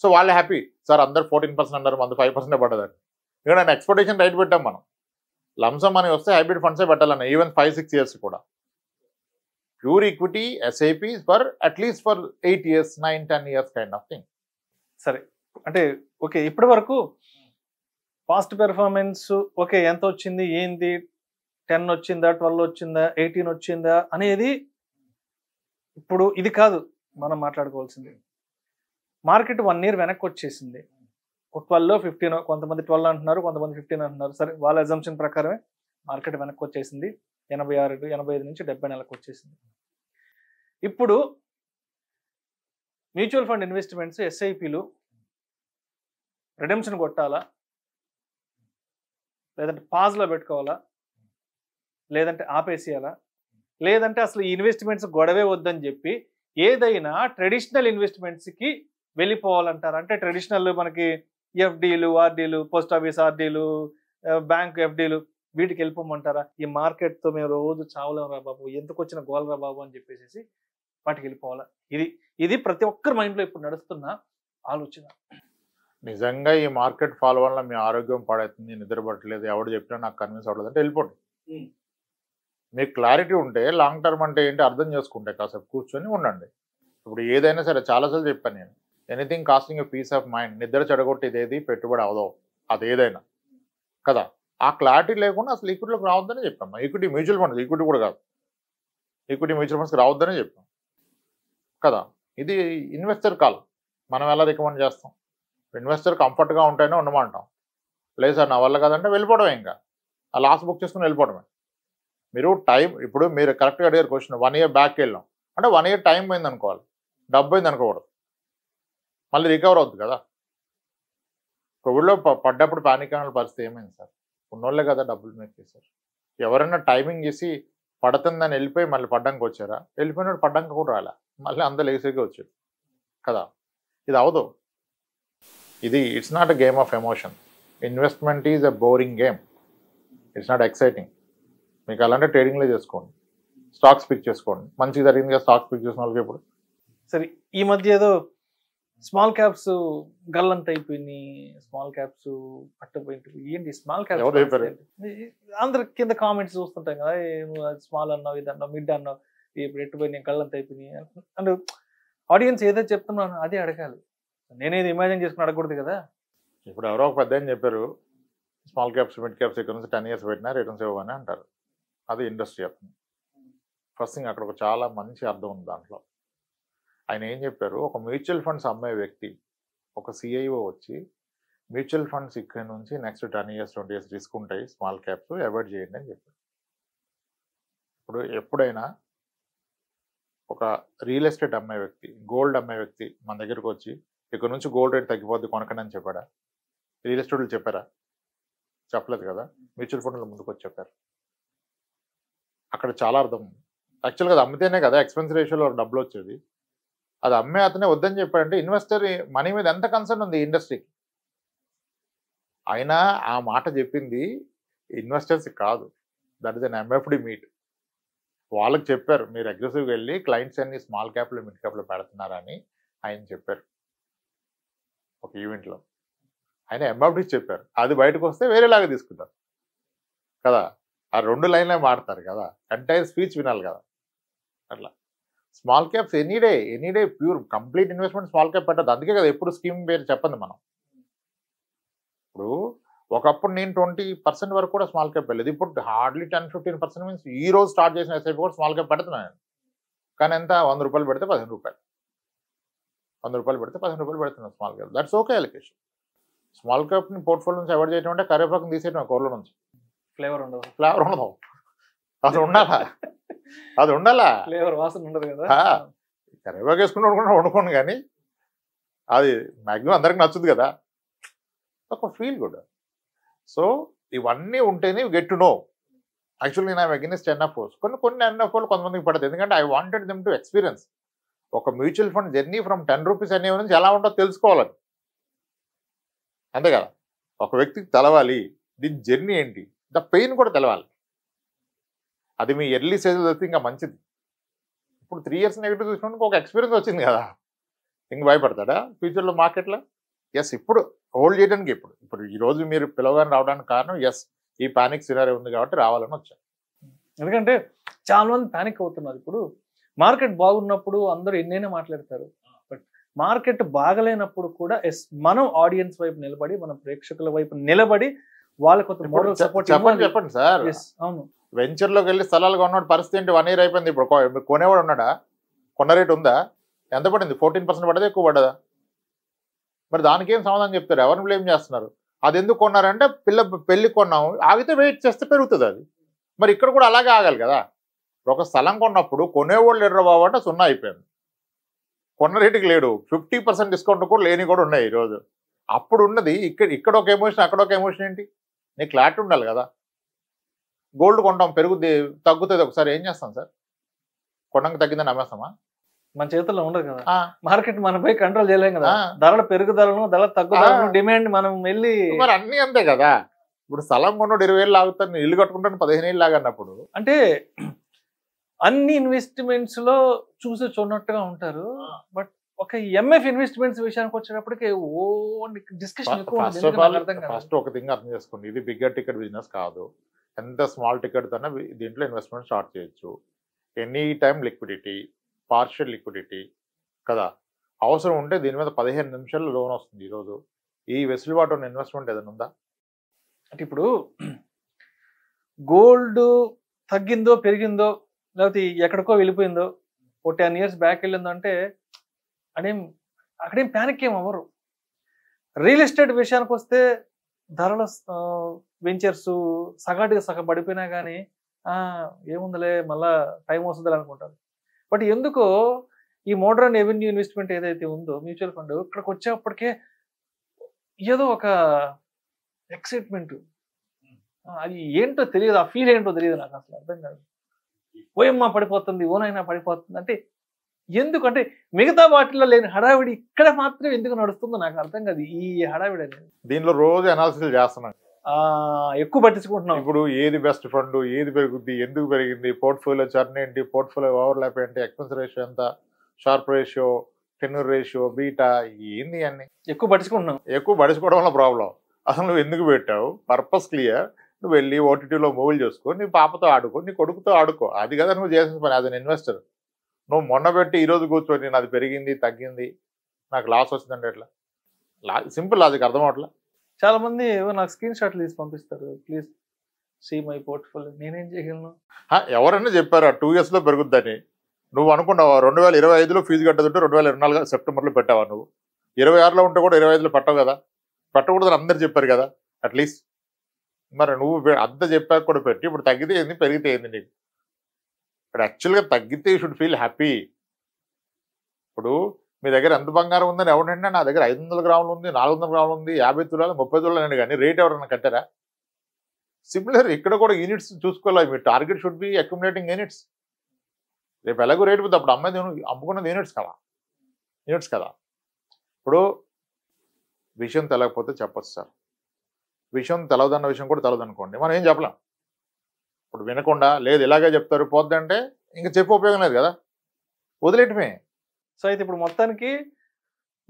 సో వాళ్ళు హ్యాపీ సార్, అందరు 14% అన్నారు, మంది 5% పడ్డదని. ఇక్కడ ఎక్స్పెక్టేషన్ రైట్ పెట్టాం మనం. లంసం అని వస్తే హైబ్రిడ్ ఫండ్సే పెట్టాలన్న, ఈవెన్ 5-6 years కూడా. Pure equity SIPs for at least for 8 years, 9-10 years kind of thing. సరే, అంటే ఓకే, ఇప్పటి వరకు పాస్ట్ పెర్ఫార్మెన్స్ ఓకే, ఎంత వచ్చింది, ఏంది, 10 వచ్చిందా, 12 వచ్చిందా, 18 వచ్చిందా అనేది ఇప్పుడు ఇది కాదు మనం మాట్లాడుకోవాల్సింది. మార్కెట్ 1 year వెనక్కి వచ్చేసింది. 12లో 15, కొంతమంది 12 అంటున్నారు, కొంతమంది 15 అంటున్నారు. సరే, వాళ్ళ అజంప్షన్ ప్రకారమే మార్కెట్ వెనక్కి వచ్చేసింది. 86, 85 నుంచి 70 నెలలకు వచ్చేసింది. ఇప్పుడు మ్యూచువల్ ఫండ్ ఇన్వెస్ట్మెంట్స్, ఎస్ఐపిలు రిడెంప్షన్ కొట్టాలా, లేదంటే పాజ్లో పెట్టుకోవాలా, లేదంటే ఆపేసేయాలా, లేదంటే అసలు ఈ ఇన్వెస్ట్మెంట్స్ గొడవే వద్దని చెప్పి ఏదైనా ట్రెడిషనల్ ఇన్వెస్ట్మెంట్స్కి వెళ్ళిపోవాలంటారు? అంటే ట్రెడిషనల్ మనకి ఎఫ్డీలు, ఆర్డీలు, పోస్ట్ ఆఫీస్ ఆర్డీలు, బ్యాంక్ ఎఫ్డీలు, వీటికి వెళ్ళిపోమంటారా? ఈ మార్కెట్తో మేము రోజు చావలేం రా బాబు, ఎందుకు వచ్చిన గోలరా బాబు అని చెప్పేసి వాటికి వెళ్ళిపోవాలా? ఇది ప్రతి ఒక్కరి మైండ్లో ఇప్పుడు నడుస్తున్న ఆలోచన. నిజంగా ఈ మార్కెట్ ఫాల్ వల్ల మీ ఆరోగ్యం పాడవుతుంది, నిద్రపట్టలేదు, ఎవడు చెప్పినా నాకు కన్విన్స్ అవ్వలేదు అంటే వెళ్ళిపోండి. మీకు క్లారిటీ ఉంటే లాంగ్ టర్మ్ అంటే ఏంటి అర్థం చేసుకుంటే కాసేపు కూర్చొని ఉండండి. ఇప్పుడు ఏదైనా సరే చాలాసార్లు చెప్పాను నేను, anything costing a peace of mind. నిద్ర చెడగొట్టేది ఏది పెట్టుబడి అవదో, అది ఏదైనా కదా. ఆ క్లారిటీ లేకుండా అసలు ఈక్విటీలోకి రావద్దని చెప్పాము. ఈక్విటీ మ్యూచువల్ ఫండ్స్, ఈక్విటీ కూడా కాదు, ఈక్విటీ మ్యూచువల్ ఫండ్స్కి రావద్దని చెప్పాం కదా. ఇది ఇన్వెస్టర్ కాల్, మనం ఎలా రికమెండ్ చేస్తాం? ఇన్వెస్టర్ కంఫర్ట్గా ఉంటేనే ఉండమంటాం. లేదు సార్ నా వల్ల కాదంటే వెళ్ళిపోవడమే, ఇంకా ఆ లాస్ బుక్ చేసుకుని వెళ్ళిపోవడమే. మీరు టైం, ఇప్పుడు మీరు కరెక్ట్గా అడిగారు క్వశ్చన్, 1 year బ్యాక్ వెళ్ళాం అంటే 1 year టైం పోయింది అనుకోవాలి, డబ్బు పోయింది అనుకోకూడదు, మళ్ళీ రికవర్ అవుతుంది కదా. కోవిడ్లో పడ్డప్పుడు పానిక్ అనే పరిస్థితి ఏమైంది సార్? ఉన్నోళ్ళే కదా డబ్బులు మేక్ చేశారు. ఎవరైనా టైమింగ్ చేసి పడుతుందని వెళ్ళిపోయి మళ్ళీ పడ్డానికి వచ్చారా? వెళ్ళిపోయినప్పుడు పడ్డానికి కూడా రాలే, మళ్ళీ అంత లేసేగా వచ్చారు కదా. ఇది అవదు. ఇది it's not a game of emotion. Investment is a boring game, it's not exciting. మీకు అలాంటి ట్రేడింగ్లో చేసుకోండి, స్టాక్స్ పిక్ చేసుకోండి. మంచిగా జరిగింది కదా స్టాక్స్ పిక్ చేసిన వాళ్ళకి. ఇప్పుడు సరే, ఈ మధ్య ఏదో స్మాల్ క్యాప్స్ గల్లంత అయిపోయినాయి, స్మాల్ క్యాప్స్ పట్టపోయింది. ఏంటి స్మాల్ క్యాప్స్? అందరు కింద కామెంట్స్ చూస్తుంటాం కదా, స్మాల్ అన్నావు, ఇది అన్నావు, మిడ్ అన్నావు, ఇప్పుడు ఎట్టుపోయినాయి, గల్లంత అయిపోయినాయి అండ్ ఆడియన్స్ ఏదైతే చెప్తున్నాను అదే అడగాలి. నేనేది ఇమాజిన్ చేసుకుని అడగకూడదు కదా. ఇప్పుడు ఎవరో ఒక పెద్ద అని చెప్పారు, స్మాల్ క్యాప్స్ మిడ్ క్యాప్స్ ఇక్కడ నుంచి 10 years పెట్టినా రిటర్న్స్ ఇవ్వని అంటారు. అది ఇండస్ట్రీ అతను. ఫస్ట్ థింగ్ అక్కడ ఒక చాలా మంచి అర్థం ఉంది దాంట్లో. ఆయన ఏం చెప్పారు, ఒక మ్యూచువల్ ఫండ్స్ అమ్మే వ్యక్తి, ఒక సిఐఓ వచ్చి మ్యూచువల్ ఫండ్స్ ఇక్కడ నుంచి నెక్స్ట్ 10 years 20 years రిస్క్ ఉంటాయి, స్మాల్ క్యాప్స్ అవాయిడ్ చేయండి అని చెప్పారు. ఇప్పుడు ఎప్పుడైనా ఒక రియల్ ఎస్టేట్ అమ్మే వ్యక్తి, గోల్డ్ అమ్మే వ్యక్తి మన దగ్గరకు వచ్చి ఇక్కడ నుంచి గోల్డ్ రేట్ తగ్గిపోద్ది కొనకండి అని చెప్పాడా? రియల్ ఎస్టేట్లు చెప్పారా? చెప్పలేదు కదా. మ్యూచువల్ ఫండ్ల ముందుకు వచ్చి చెప్పారు. అక్కడ చాలా అర్థం ఉంది. యాక్చువల్గా అది అమ్మితేనే కదా ఎక్స్పెన్స్ రేషియోలో డబ్బులు వచ్చేది. అది అమ్మే అతనే వద్దని చెప్పాడంటే ఇన్వెస్టర్ మనీ మీద ఎంత కన్సర్న్ ఉంది ఇండస్ట్రీకి. అయినా ఆ మాట చెప్పింది ఇన్వెస్టర్స్ కాదు, that is an MFD meet. వాళ్ళకి చెప్పారు మీరు అగ్రెసివ్గా వెళ్ళి క్లయింట్స్ అన్ని స్మాల్ క్యాప్లో మిడ్ క్యాప్లో పెడుతున్నారని ఆయన చెప్పారు ఒక ఈవెంట్లో. ఆయన ఎంఎఫ్డి చెప్పారు, అది బయటకు వస్తే వేరేలాగా తీసుకుంటారు కదా. ఆ 2 లైన్లే మాడతారు కదా, ఎంటైర్ స్పీచ్ వినాలి కదా. అట్లా small caps any day pure complete investment small cap పెట్టదు. అందుకే కదా ఎప్పుడు స్కీమ్ పేరు చెప్పండి మనం. ఇప్పుడు ఒకప్పుడు నేను 20% వరకు కూడా స్మాల్ క్యాప్ వెళ్ళలేదు. ఇప్పుడు హార్డ్లీ 10-15% మీన్స్ ఈ రోజు స్టార్ట్ చేసిన ఎస్ఐపి కూడా స్మాల్ క్యాప్ పెడుతున్నాను. కానీ ఎంత, 100 రూపాయలు పెడితే 15 రూపాయలు, 100 రూపాయలు పెడితే 15 రూపాయలు పెడుతున్నాను small cap. That's okay allocation. Small క్యాప్ని పోర్ట్ఫోలియో నుంచి అవాయిడ్ చేయడం అంటే కరివేపాకుని తీసేయడం కూరలో నుంచి. ఫ్లేవర్ ఉండదు, అది ఉండాలా, అది ఉండాలా. ఫ్లేవర్ వాసన ఉండదు కదా. కరివేపాకు వేసుకుని వండుకోండి కానీ అది మ్యాక్సిమం అందరికి నచ్చుద్ది కదా, ఒక ఫీల్ గుడ్. సో ఇవన్నీ ఉంటేనే గెట్ టు నో. యాక్చువల్లీ నేను అగైనెస్ట్ ఎన్ఎఫ్ఓస్. కొన్ని ఎన్ఎఫ్ఓలు కొంతమందికి పడదు, ఎందుకంటే I wanted them to experience ఒక mutual fund journey from 10 rupees అనే నుంచి ఎలా ఉంటుందో తెలుసుకోవాలని. అంతే కదా, ఒక వ్యక్తికి తెలవాలి దీని జర్నీ ఏంటి, ద పెయిన్ కూడా తెలవాలి. అది మీ ఎర్లీ స్టేజ్లో తెలిస్తే ఇంకా మంచిది. ఇప్పుడు 3 years నెగిటివ్ చూసినందుకు ఒక ఎక్స్పీరియన్స్ వచ్చింది కదా, ఇంక భయపడతాడా ఫ్యూచర్లో మార్కెట్లో? ఎస్, ఇప్పుడు హోల్డ్ చేయడానికి ఇప్పుడు ఈరోజు మీరు పిలవగానే రావడానికి కారణం ఎస్ ఈ పానిక్ సినారియో ఉంది కాబట్టి రావాలని వచ్చాను. ఎందుకంటే చాలా మంది పానిక్ అవుతున్నారు. ఇప్పుడు మార్కెట్ బాగున్నప్పుడు అందరూ ఎన్నైనా మాట్లాడతారు, బట్ మార్కెట్ బాగలేనప్పుడు కూడా ఎస్ మనం ఆడియన్స్ వైపు నిలబడి, మన ప్రేక్షకుల వైపు నిలబడి వాళ్ళకి కొంత మోరల్ సపోర్ట్ చెప్పండి సార్. అవును, వెంచర్లోకి వెళ్ళి స్థలాలుగా ఉన్నాడు పరిస్థితి ఏంటి? 1 year అయిపోయింది. ఇప్పుడు కొనేవాడు ఉన్నాడా? కొన్న రేట్ ఉందా? ఎంత పడింది? 14% పడదా, ఎక్కువ పడ్డదా? మరి దానికి ఏం సమాధానం చెప్తారు? ఎవరిని బ్లేమ్ చేస్తున్నారు? అది ఎందుకు కొన్నారంటే పెళ్లి కొన్నాము, ఆగితే వెయిట్ చేస్తే పెరుగుతుంది అది. మరి ఇక్కడ కూడా అలాగే ఆగాలి కదా. ఒక స్థలం కొన్నప్పుడు కొనేవాళ్ళు ఎర్ర బాబు అంటే 0 అయిపోయింది, కొన్న రేటుకి లేడు. 50% డిస్కౌంట్ కూడా లేని కూడా ఉన్నాయి ఈరోజు. అప్పుడు ఉన్నది ఇక్కడ ఒక ఎమోషన్, అక్కడ ఒక ఎమోషన్ ఏంటి? నీకు క్లారిటీ ఉండాలి కదా. గోల్డ్ కొంటాం, పెరుగుద్ది తగ్గుతుంది, ఒకసారి ఏం చేస్తాం సార్? కొనడానికి తగ్గిందని అమ్మేస్తామా? మన చేతుల్లో ఉండదు కదా. మార్కెట్ మనపై కంట్రోల్ చేయలేం కదా. ధరల పెరుగుదలను, ధరల తగ్గుదలను, డిమాండ్ మనం వెళ్ళి మరి అన్నీ అంతే కదా. ఇప్పుడు స్థలం కొన్నాడు 20,000 లాగుతాను, ఇల్లు కట్టుకుంటాను 15,000 లాగన్నప్పుడు అంటే అన్ని ఇన్వెస్ట్మెంట్స్ లో చూసి చూడనట్టుగా ఉంటారు. బట్ ఒక ఎంఎఫ్ ఇన్వెస్ట్మెంట్స్ విషయానికి వచ్చేటప్పటికి డిస్కషన్ ఫస్ట్ ఒక థింగ్ అర్థం చేసుకోండి, ఇది బిగ్గర్ టికెట్ బిజినెస్ కాదు. ఎంత స్మాల్ టికెట్ తోనే దీంట్లో ఇన్వెస్ట్మెంట్ స్టార్ట్ చేయొచ్చు. Any time liquidity, partial liquidity కదా. అవసరం ఉంటే దీని మీద 15 నిమిషాల్లో లోన్ వస్తుంది. ఈరోజు ఈ వెసులుబాటు ఉన్న ఇన్వెస్ట్మెంట్ ఏదైనా ఉందా? అంటే ఇప్పుడు గోల్డ్ తగ్గిందో పెరిగిందో లేకపోతే ఎక్కడికో వెళ్ళిపోయిందో, ఓ 10 years బ్యాక్ వెళ్ళిందో అంటే అక్కడేం ప్యానిక్ ఏం అవ్వరు. రియల్ ఎస్టేట్ విషయానికి వస్తే ధరల వెంచర్స్ సగాటిగా సగం పడిపోయినా కానీ ఏముందిలే మళ్ళా టైం వస్తుంది అనుకుంటారు. బట్ ఎందుకో ఈ మోడర్న్ రెవెన్యూ ఇన్వెస్ట్మెంట్ ఏదైతే ఉందో మ్యూచువల్ ఫండ్, ఇక్కడికి వచ్చేప్పటికే ఏదో ఒక ఎక్సైట్మెంట్, అది ఏంటో తెలియదు, ఆ ఫీల్ ఏంటో తెలియదు నాకు, అసలు అర్థం కాదు. ఓయమ్మ పడిపోతుంది, ఓనైనా పడిపోతుంది అంటే ఎందుకంటే మిగతా వాటిల్లో లేని హడావిడి ఇక్కడ మాత్రం ఎందుకు నడుస్తుందో నాకు అర్థం కాదు. ఈ హడావిడి అనేది దీనిలో రోజు అనాలిసిస్ చేస్తున్నాను, ఎక్కువ పట్టించుకుంటున్నాం. ఇప్పుడు ఏది బెస్ట్ ఫండ్, ఏది పెరుగుద్ది, ఎందుకు పెరిగింది, పోర్ట్ఫోలియో చర్న్ ఏంటి, పోర్ట్ఫోలియో ఓవర్లాప్ ఏంటి, ఎక్స్పెన్స్ రేషియో ఎంత, sharp ratio, tenure ratio, beta, ఏంది అన్ని ఎక్కువ పట్టించుకుంటున్నాం. ఎక్కువ పట్టించుకోవడం వల్ల ప్రాబ్లం. అసలు నువ్వు ఎందుకు పెట్టావు, పర్పస్ క్లియర్. నువ్వు వెళ్ళి ఓటీటీలో మూవీలు చేసుకో, నీ పాపతో ఆడుకో, నీ కొడుకుతో ఆడుకో, అది కదా నువ్వు చేసిన పని. అది ఇన్వెస్టర్. నువ్వు మొన్న పెట్టి ఈరోజు కూర్చొని నాది పెరిగింది తగ్గింది నాకు లాస్ వచ్చిందంటే ఎట్లా? సింపుల్ లాజిక్ అర్థం అవట్లా. చాలా మంది నాకు స్క్రీన్ షాట్లు తీసి పంపిస్తారు, ప్లీజ్ సీ మై పోర్ట్ఫోలియో నేనేం చేయగలను. ఎవరైనా చెప్పారు 2 years లో పెరుగుద్దని. నువ్వు అనుకున్నావా 2025లో ఫీజు కట్టదుంటే 2024 సెప్టెంబర్లో పెట్టావా? నువ్వు 26లో ఉంటే కూడా 25లో పెట్టవు కదా, పెట్టకూడదని అందరు చెప్పారు కదా అట్లీస్ట్. మరి నువ్వు అంత చెప్పాక కూడా పెట్టి ఇప్పుడు తగ్గితే ఏంది పెరిగితే ఏంది నీకు? ఇక్కడ యాక్చువల్గా తగ్గితే యూ షుడ్ ఫీల్ హ్యాపీ. ఇప్పుడు మీ దగ్గర ఎంత బంగారం ఉందని ఎవరంటే నా దగ్గర 500 గ్రాములు ఉంది, 400 గ్రాములు ఉంది, 50 తులాలు 30 తులాలు అండి, కానీ రేట్ ఎవరన్నా కట్టారా? సిమిలర్ ఇక్కడ కూడా యూనిట్స్ చూసుకోవాలి. మీ target should be accumulating units. రేపు ఎలాగో రేటు పోతే అప్పుడు అమ్మేది అమ్ముకున్నది యూనిట్స్ కదా. ఇప్పుడు విషయం తెలియకపోతే చెప్పచ్చు సార్, విషయం తెలవదన్న విషయం కూడా తెలవదు అనుకోండి, మనం ఏం చెప్పలేం. ఇప్పుడు వినకుండా లేదు ఇలాగే చెప్తారు పోద్దంటే ఇంకా చెప్పి ఉపయోగం లేదు కదా, వదిలేటమే. సో అయితే ఇప్పుడు మొత్తానికి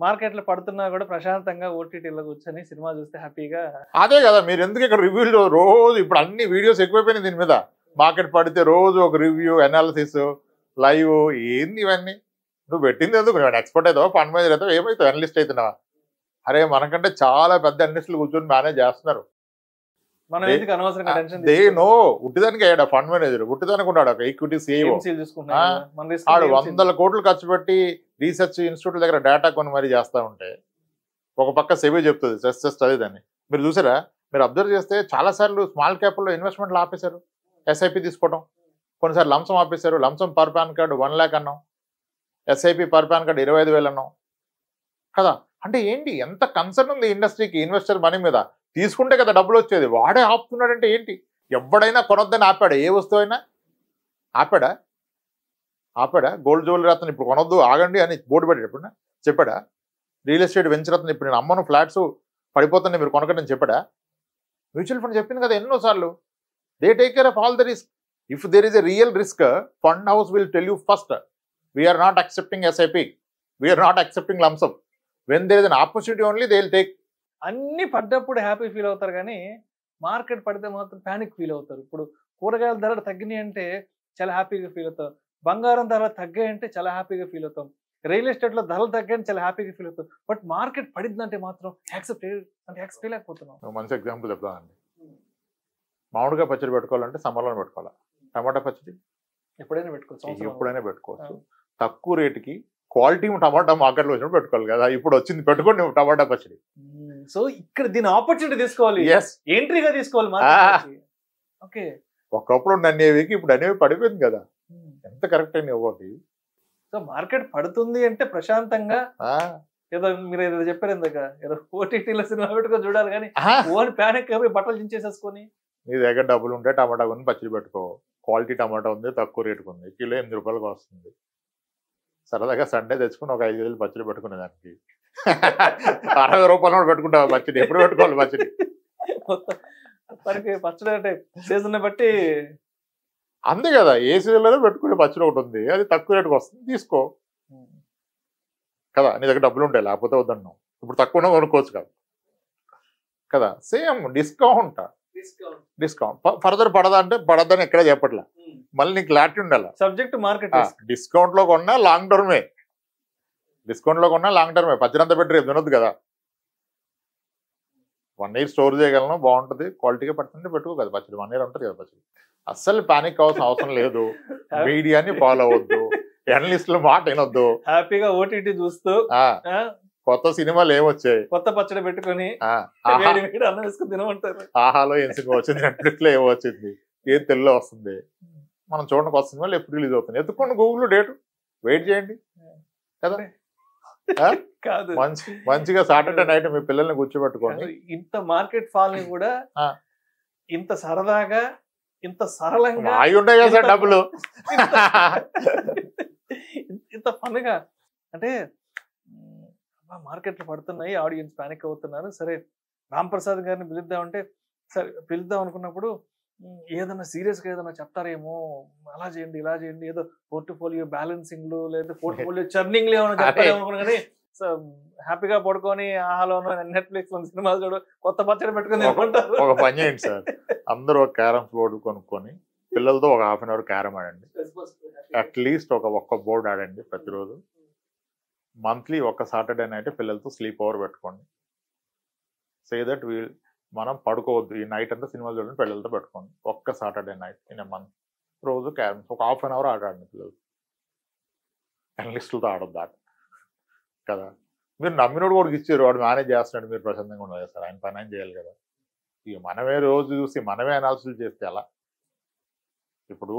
మార్కెట్లో పడుతున్నా కూడా ప్రశాంతంగా ఓటీటీలో కూర్చొని సినిమా చూస్తే హ్యాపీగా. అదే కదా, మీరు ఎందుకు ఇక్కడ రివ్యూలు రోజు ఇప్పుడు అన్ని వీడియోస్ ఎక్కువైపోయినాయి దీని మీద. మార్కెట్ పడితే రోజు ఒక రివ్యూ, అనాలిసిస్, లైవ్, ఏంది ఇవన్నీ? నువ్వు పెట్టింది ఎందుకు? నువ్వు ఎక్స్పర్ట్ అవుతావా, ఫండ్ మేనేజర్ అవుతావా, ఏమవుతావు, అనలిస్ట్ అవుతున్నావా? అరే మనకంటే చాలా పెద్ద అనలిస్టులు కూర్చొని మేనేజ్ చేస్తున్నారు. మనం ఎందుకు అనవసరంగా టెన్షన్ దే నో. ఉట్టిదానికి అయ్యాడు ఫండ్ మేనేజర్, ఉట్టిదానికి ఉన్నాడు ఒక ఈక్విటీ సిఇఓ. ఆడు 100 కోట్లు ఖర్చు పెట్టి రీసెర్చ్ ఇన్స్టిట్యూట్ దగ్గర డేటా కొని మరీ చేస్తూ ఉంటే ఒక పక్క సెబీ చెప్తుంది స్ట్రెస్ చదివిదని. మీరు చూసారా? మీరు అబ్జర్వ్ చేస్తే చాలాసార్లు స్మాల్ క్యాప్లో ఇన్వెస్ట్మెంట్లు ఆపేశారు, ఎస్ఐపి తీసుకోవడం. కొన్నిసార్లు లంసం ఆపేశారు. లంసం పర్ పాన్ కార్డు 1 lakh అన్నాం, ఎస్ఐపి పర్ పాన్ కార్డు 25,000 అన్నాం కదా. అంటే ఏంటి, ఎంత కన్సర్న్ ఉంది ఇండస్ట్రీకి ఇన్వెస్టర్ మనీ మీద? తీసుకుంటే కదా డబ్బులు వచ్చేది, వాడే ఆపుతున్నాడంటే ఏంటి? ఎవడైనా కొనొద్దని ఆపాడా? ఏ వస్తువు అయినా ఆపాడా? గోల్డ్ జ్యువెలరీ అతను ఇప్పుడు కొనొద్దు ఆగండి అని బోర్డు పెట్టేటప్పుడు చెప్పాడా? రియల్ ఎస్టేట్ వెంచర్ అతను ఇప్పుడు నేను అమ్మను ఫ్లాట్స్ పడిపోతుంది మీరు కొనకండి అని చెప్పాడా? మ్యూచువల్ ఫండ్ చెప్పింది కదా ఎన్నోసార్లు. They take care of all the risk. If there is a real risk, fund house will tell you first, we're not accepting SIP, we're not accepting lumpsum. When there is an opportunity only they will take. అన్ని పడ్డప్పుడు happy feel అవుతారు, కానీ market పడితే మాత్రం panic feel అవుతారు. ఇప్పుడు కూరగాయల ధరలు తగ్గినాయి అంటే చాలా హ్యాపీగా ఫీల్ అవుతాం, బంగారం ధరలు తగ్గాయి అంటే చాలా హ్యాపీగా ఫీల్ అవుతాం, రియల్ ఎస్టేట్లో ధరలు తగ్గాయని చాలా హ్యాపీగా ఫీల్ అవుతాం. బట్ మార్కెట్ పడిందంటే మాత్రం యాక్సెప్ట్ చేయలేకపోతున్నాం. మంచి ఎగ్జాంపుల్ చెప్తానండి. మామిడికాయ పచ్చడి పెట్టుకోవాలంటే సమ్మర్లో పెట్టుకోవాలి, టమాటా పచ్చడి ఎప్పుడైనా పెట్టుకోవచ్చు. తక్కువ రేటుకి క్వాలిటీ టమాటా మార్కెట్లో వచ్చినప్పుడు పెట్టుకోవాలి కదా. ఇప్పుడు వచ్చింది పెట్టుకోండి టమాటా పచ్చడి. సో ఇక్కడ దీని ఆపర్చునిటీ తీసుకోవాలి, ఎంట్రీగా తీసుకోవాలి. ఓకే, ఒకప్పుడు అనేవికి ఇప్పుడు అనేవి పడిపోయింది కదా, ఎంత కరెక్ట్ అయిన ఇవ్వండి. సో మార్కెట్ పడుతుంది అంటే ప్రశాంతంగా ఏదో మీరు ఏదో చెప్పారు ఇందాక, ఏదో ఓటీటీలో సినిమా పెట్టుకొని చూడాలి, కానీ ఓన్ ప్యానిక్ బట్టలు చించేసేసుకొని. నీ దగ్గర డబ్బులు ఉంటే టమాటా కొని పచ్చడి పెట్టుకో. క్వాలిటీ టమాటా ఉంది, తక్కువ రేటుకు ఉంది, కిలో 8 రూపాయలకు వస్తుంది. సరదాగా సండే తెచ్చుకుని ఒక 5 కేజీలు పచ్చడి పెట్టుకునే దానికి 60 రూపాయలు పెట్టుకుంటావు పచ్చడి. ఎప్పుడు పెట్టుకోవాలి పచ్చడి? పచ్చడి అంటే సీజన్ బట్టి అంతే కదా, ఏ సీజన్లోనే పెట్టుకునే పచ్చడి ఒకటి ఉంది, అది తక్కువ రేటుకు వస్తుంది, తీసుకో కదా. నీ దగ్గర డబ్బులు ఉంటాయి, లేకపోతే వద్దన్నావు. ఇప్పుడు తక్కువ కొనుక్కోవచ్చు కదా. సేమ్ డిస్కౌంట్ ఫర్దర్ పడదా అంటే పడద్దని ఎక్కడ చెప్పట్లే, మళ్ళీ నీకు క్లారిటీ ఉండాలి. Subject market. డిస్కౌంట్ లో కొన్నా లాంగ్ టర్మే, పచ్చడంతా పెట్టి రేపు తినొద్దు కదా. 1 year స్టోర్ చేయగలను, బాగుంటుంది, క్వాలిటీగా పడుతుంటే పెట్టుకో కదా పచ్చడి. 1 year ఉంటుంది కదా పచ్చడి. అస్సలు పానిక్ అవ్వాల్సిన అవసరం లేదు. మీడియాని ఫాలో అవ్వద్దు, అనలిస్టుల మాట వినొద్దు, హ్యాపీగా ఓటీటీ చూస్తూ కొత్త సినిమాలు ఏమొచ్చాయి, కొత్త పచ్చడి పెట్టుకొని అన్నం వేసుకుని తినమంటారు. ఆహాలో ఏం సినిమా వచ్చింది, నెట్ఫ్లిక్స్ లో ఏమో వచ్చింది, ఏం తెలుగులో వస్తుంది, మనం చూడడానికి వస్తుంది, మళ్ళీ ఎప్పుడు రిలీజ్ అవుతుంది, ఎత్తుకోండి గూగుల్ డేట్, వెయిట్ చేయండి కదా. కాదు, మంచిగా సాటర్డే నైట్ మీ పిల్లల్ని కూర్చోబెట్టుకోండి. ఇంత మార్కెట్ ఫాల్ని కూడా ఇంత సరదాగా, ఇంత సరళంగా అవి ఉంటాయి కదా సార్ డబ్బులు, ఇంత ఫన్గా అంటే మార్కెట్లో పడుతున్నాయి, ఆడియన్స్ పానిక్ అవుతున్నారు. సరే రామ్ ప్రసాద్ గారిని పిలుద్దామంటే సరే పిలుద్దాం అనుకున్నప్పుడు ఏదైనా సీరియస్గా ఏదైనా చెప్తారేమో, అలా చేయండి ఇలా చేయండి, ఏదో పోర్ట్ఫోలియో బ్యాలెన్సింగ్లు లేదా పోర్ట్ఫోలియో చర్నింగ్లు ఏమైనా చెప్తారేమో అనుకున్నా, కానీ హ్యాపీగా పడుకొని ఆహాలోనూ నెట్ఫ్లిక్స్ లో సినిమాలు చూడు, కొత్త పచ్చడి పెట్టుకుని ఒక పని చేయండి సార్, అందరూ ఒక క్యారమ్స్ బోర్డు కొనుక్కొని పిల్లలతో ఒక 1/2 hour క్యారమ్ ఆడండి. అట్లీస్ట్ ఒక్క బోర్డు ఆడండి ప్రతిరోజు. మంత్లీ ఒక సాటర్డే నైట్ పిల్లలతో స్లీప్ ఓవర్ పెట్టుకోండి. సే దట్ మనం పడుకోవద్దు, ఈ నైట్ అంతా సినిమాలు చూడండి, పిల్లలతో పెట్టుకోండి. ఒక్క Saturday night in a month రోజు క్యారమ్స్ ఒక హాఫ్ అన్ అవర్ ఆడాడండి పిల్లలు. అనలిస్టులతో ఆడొద్దు ఆట కదా. మీరు నమ్మినోడు కూడా ఇచ్చారు, వాడు మేనేజ్ చేస్తున్నాడు, మీరు ప్రశాంతంగా ఉండదు సార్, ఆయన పని ఆయన చేయాలి కదా. ఇక మనమే రోజు చూసి మనమే అనాలిసిస్ చేస్తే ఎలా? ఇప్పుడు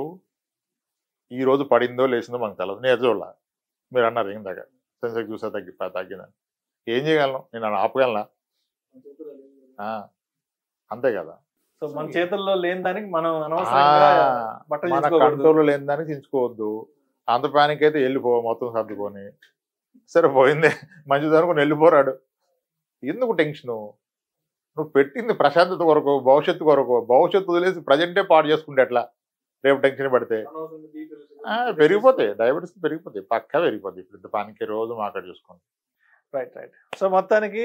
ఈ రోజు పడిందో లేచిందో మనకు తెలియదు, నేను చూడాల. మీరు అన్నారు ఇందాక సెన్సెక్స్ చూసా తగ్గిందని, ఏం చేయగలను నేను? ఆపగలనా? అంతే కదా. సో మన చేతుల్లో లేని దానికి మనం మన కంట్రోల్లో లేని దానికి చించుకోవద్దు. అంత ప్యానిక్ అయితే వెళ్ళిపో, మొత్తం సర్దుకొని సరే పోయిందే మంచిది అనుకుని వెళ్ళిపోరాడు. ఎందుకు టెన్షను? నువ్వు పెట్టింది ప్రశాంతత కొరకు, భవిష్యత్తు కొరకు. భవిష్యత్తు వదిలేసి ప్రజెంటే పాడు చేసుకుంటే ఎట్లా? రేపు టెన్షన్ పడితే పెరిగిపోతాయి, డయాబెటీస్ పెరిగిపోతాయి, పక్కా పెరిగిపోతాయి. ఇప్పుడు పానికి రోజు మాట్లాడి చూసుకోండి. రైట్. సో మొత్తానికి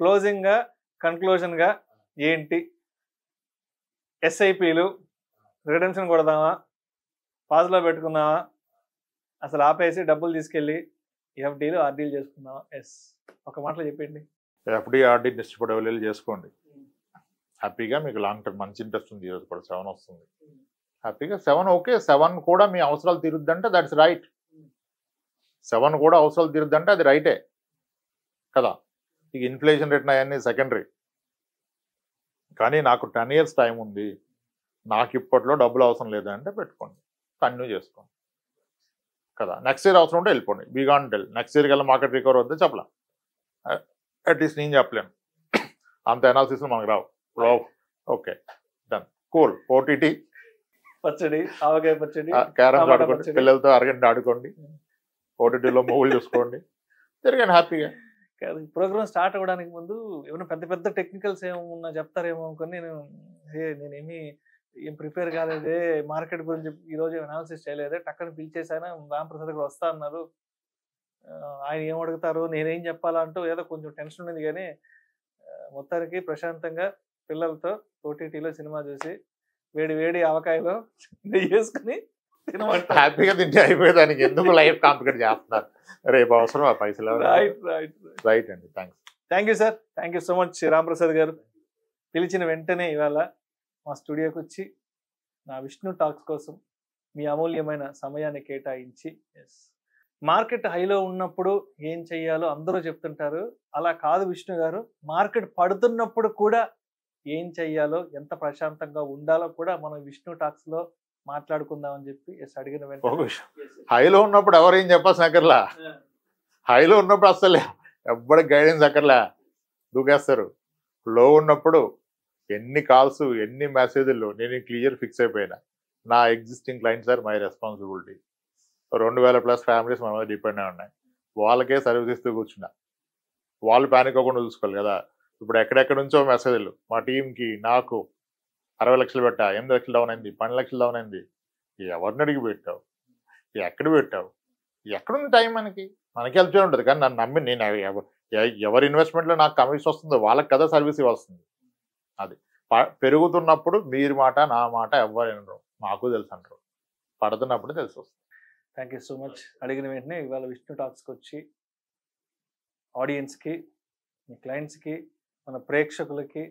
క్లోజింగ్ గా కన్క్లూజన్ గా ఏంటి? ఎస్ఐపిలు రిడెంప్షన్ కొడదామా, పాజ్లో పెట్టుకుందామా, అసలు ఆపేసి డబ్బులు తీసుకెళ్ళి ఎఫ్డీలు ఆర్డీలు చేసుకుందామా? ఒక మాటలో చెప్పండి. ఎఫ్డీ ఆర్డీ ఇష్టపడే వాళ్ళు చేసుకోండి హ్యాపీగా. మీకు లాంగ్ టర్మ్ మంచి ఇంట్రెస్ట్ ఉంది. ఈరోజు కూడా 7 వస్తుంది హ్యాపీగా. 7 ఓకే, 7 కూడా మీ అవసరాలు తీరుద్దంటే దట్స్ రైట్. 7 కూడా అవసరాలు తీరుద్దంటే అది రైటే కదా. ఇక ఇన్ఫ్లేషన్ రేట్ అవన్నీ సెకండరీ. కానీ నాకు 10 years టైం ఉంది, నాకు ఇప్పట్లో డబ్బులు అవసరం లేదంటే పెట్టుకోండి, కంటిన్యూ చేసుకోండి కదా. నెక్స్ట్ ఇయర్ అవసరం ఉంటే వెళ్ళిపోండి, బిగాన్ టెల్. నెక్స్ట్ ఇయర్ కల్లా మార్కెట్ రికవర్ వద్దే చెప్పలేం, అట్లీస్ట్ నేను చెప్పలేను. అంత అనాలిసిస్ మనకు రావు. Okay done, cool. ఓటీటీ పచ్చడి, ఆవకాయ పచ్చడి, క్యారమ్స్ ఆడుకోండి, పిల్లలతో అరగంట ఆడుకోండి, ఓటీటీలో మూవీలు చూసుకోండి, తిరగండి హ్యాపీగా. ప్రోగ్రామ్ స్టార్ట్ అవ్వడానికి ముందు ఏమైనా పెద్ద పెద్ద టెక్నికల్స్ ఏమన్నా చెప్తారేమో అనుకుని నేనేమి ఏం ప్రిపేర్ కాలేదే, మార్కెట్ గురించి ఈరోజు అనాలిసిస్ చేయలేదే, టక్కని పిలిచేసాను, రామప్రసాద్ గారు వస్తా అన్నారు, ఆయన ఏం అడుగుతారు, నేనేం చెప్పాలా అంటూ ఏదో కొంచెం టెన్షన్ ఉంది. కానీ మొత్తానికి ప్రశాంతంగా పిల్లలతో ఓటీటీలో సినిమా చూసి వేడి వేడి ఆవకాయలో నెయ్యి వేసుకుని హ్యాపీగా తింటే అయిపోయేదానికి ఎందుకు లైఫ్ కాంప్లికేట్ చేస్తున్నారు? రేపు అవసరం ఆ పైసలు. రైట్ అండి, thank you sir, thank you so much Ramprasad గారు. పిలిచిన వెంటనే ఇవాళ మా స్టూడియోకి వచ్చి నా విష్ణు టాక్స్ కోసం మీ అమూల్యమైన సమయాన్ని కేటాయించి, మార్కెట్ హైలో ఉన్నప్పుడు ఏం చెయ్యాలో అందరూ చెప్తుంటారు, అలా కాదు విష్ణు గారు, మార్కెట్ పడుతున్నప్పుడు కూడా ఏం చెయ్యాలో, ఎంత ప్రశాంతంగా ఉండాలో కూడా మనం విష్ణు టాక్స్ లో మాట్లాడుకుందామని చెప్పి అడిగిన వెంటనే హైలో ఉన్నప్పుడు ఎవరేం చెప్పాల్సిన అక్కర్లా. హైలో ఉన్నప్పుడు అసలు ఎవ్వరికి గైడెన్స్ అక్కర్లా, దూకేస్తారు. లో ఉన్నప్పుడు ఎన్ని కాల్స్, ఎన్ని మెసేజ్లు, నేను క్లియర్ ఫిక్స్ అయిపోయినా, నా existing clients are my responsibility. 2000+ families మన మీద డిపెండ్ అయి ఉన్నాయి, వాళ్ళకే సర్వీస్ ఇస్తూ కూర్చున్నా. వాళ్ళు ప్యానిక్ అవ్వకుండా చూసుకోవాలి కదా. ఇప్పుడు ఎక్కడెక్కడ నుంచో మెసేజ్లు, మా టీంకి నాకు 60 లక్షలు పెట్టా, 8 లక్షలు డౌన్ అయింది, 12 లక్షలు డౌన్ అయింది. ఎవరిని అడిగి పెట్టావు, ఎక్కడ పెట్టావు, ఎక్కడుంది టైం? మనకి హెల్ప్ చేయ ఉంటుంది. కానీ నన్ను నమ్మి నేను ఎవరి ఇన్వెస్ట్మెంట్లో నాకు కమిషన్ వస్తుందో వాళ్ళకి కదా సర్వీస్ ఇవ్వాల్సింది. అది పెరుగుతున్నప్పుడు మీరు మాట నా మాట ఎవరు వినరు, మాకు తెలుసు అంటారు. పడుతున్నప్పుడు తెలిసి వస్తుంది. Thank you so much. అడిగిన వెంటనే ఇవాళ విష్ణు టాక్స్కి వచ్చి ఆడియన్స్కి, మీ క్లయింట్స్కి, మన ప్రేక్షకులకి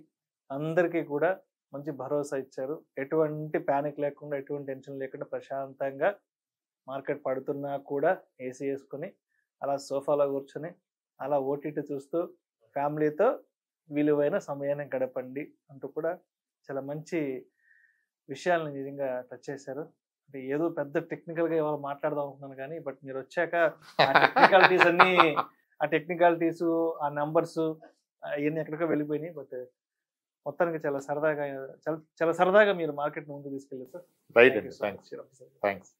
అందరికీ కూడా మంచి భరోసా ఇచ్చారు. ఎటువంటి ప్యానిక్ లేకుండా, ఎటువంటి టెన్షన్ లేకుండా ప్రశాంతంగా మార్కెట్ పడుతున్నా కూడా ఏసీ వేసుకొని అలా సోఫాలో కూర్చొని అలా ఓటీటీ చూస్తూ ఫ్యామిలీతో విలువైన సమయాన్ని గడపండి అంటూ కూడా చాలా మంచి విషయాలను నిజంగా టచ్ చేశారు. అంటే ఏదో పెద్ద టెక్నికల్గా ఇవాళ మాట్లాడదాం అనుకున్నాను, కానీ బట్ మీరు వచ్చాక ఆ టెక్నికాలిటీస్ అన్నీ, ఆ టెక్నికాలిటీస్, ఆ నంబర్స్ అవన్నీ ఎక్కడికో వెళ్ళిపోయినాయి. బట్ మొత్తానికి చాలా సరదాగా మీరు మార్కెట్ ముందు తీసుకెళ్ళారు సార్. రైట్ అండి, థ్యాంక్స్.